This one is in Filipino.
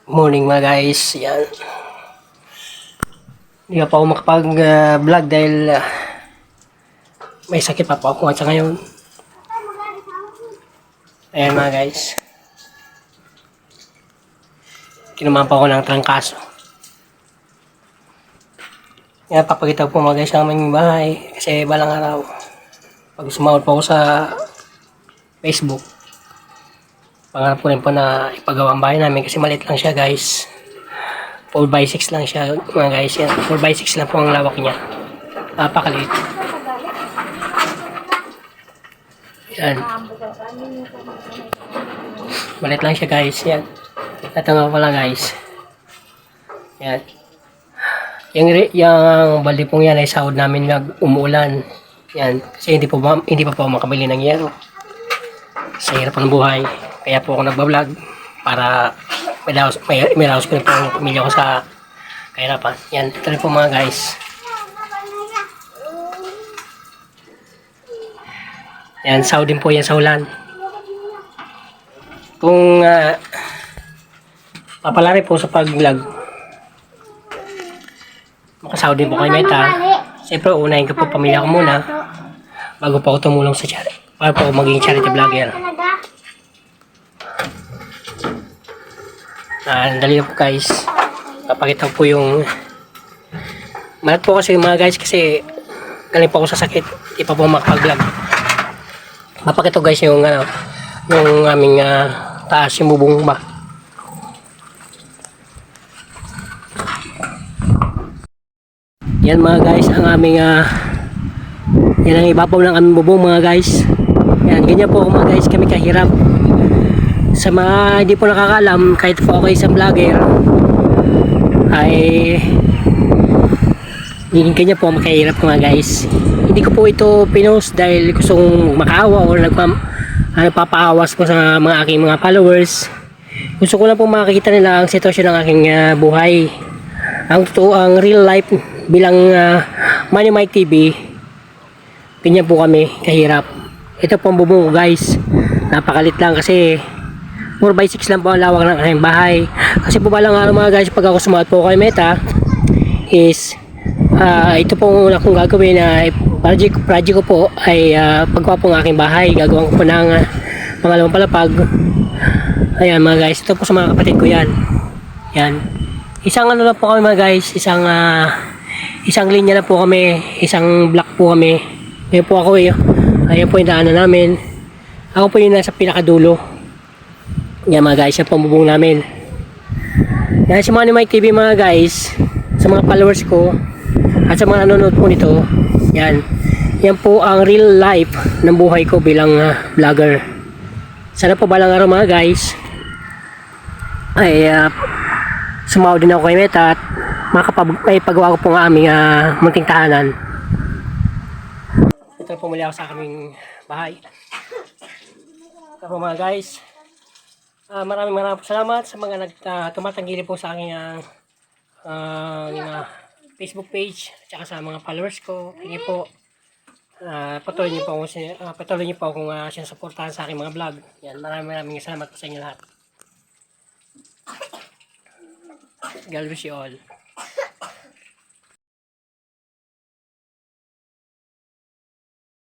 Morning mga guys, yan. Hindi pa ako makapag-vlog dahil may sakit pa po ako sa ngayon. Ayan mga guys. Kinumahan pa ako ng trangkaso. Yan, papakita ko po mga guys sa aming bahay. Kasi balang araw, pag sumahod po ako sa Facebook, pangarap ko rin po na ipagawa ang bahay namin kasi maliit lang siya guys. 4x6 lang siya mga guys. Yan. 4x6 lang po ang lawak niya. Napakaliit. Yan. Maliit lang siya guys. Yan. Ito nga pala guys. Yan. Yung balde pong yan ay sahod namin nag umuulan. Yan. Kasi hindi pa po makabili ng yero. Sa hirap ng buhay. Kaya po ako nagbablog para may laos ko rin po ang pamilya ko sa kahirapan. Yan, ito rin po mga guys. Yan, sahod din po yan sa ulan. Kung papalari po sa pag-vlog, makasahod din po kay Meta. Siyempre, unahin ko po pamilya ko muna bago po ako tumulong sa charity. Para po ako maging charity vlogger. Dali na po guys. Papakita ko po yung malat po kasi mga guys kasi galing po ako sa sakit. Di pa po makapag-vlog. Papakita ko guys yung yung aming taas yung bubong ba. Yan mga guys ang aming yan ang ibabaw ng aming bubong mga guys. Yan, ganyan po mga guys kami kahirap. Sa mga hindi po nakakalam, kahit po ako isang vlogger ay hindi kanya po makahirap mga guys. Hindi ko po ito pinost dahil gusto kong makaawa o nagpapaawas po sa aking mga followers. Gusto ko lang po makikita nila ang sitwasyon ng aking buhay, ang totoo, ang real life bilang Money Mike TV. Ganyan po kami kahirap. Ito po ang bubong ko guys, napakalit lang kasi 4x6 lang po ang lawak ng aking bahay. Kasi po balang araw mga guys, pag ako sumahod po kay Meta is ito po ang una kong gagawin na project ko po ay paggawa po ng aking bahay. Gagawin ko po ng pangalawang palapag. Ayan mga guys, ito po sa mga kapatid ko yan. Yan. Isang ano lang po kami mga guys, isang linya na po kami, isang block po kami. Ayan po ako ayan po yung daanan namin. Ako po yung nasa pinakadulo. Yan mga guys, yung pambubong namin. Yan si Money Mike TV mga guys, sa mga followers ko at sa mga nanonood po nito. Yan po ang real life ng buhay ko bilang vlogger. Sana po balang araw mga guys ay sumahod din ako kay Meta at may pagawa ko po ng aming munting tahanan. Ito po muli ako sa aming bahay. Ito po mga guys. Maraming salamat sa mga tumatanggili po sa aking Facebook page at saka sa mga followers ko. Thank you po. Patuloy niyo po akong sinusuportahan sa aking mga vlog. Yan, maraming salamat po sa inyo lahat. God bless you all.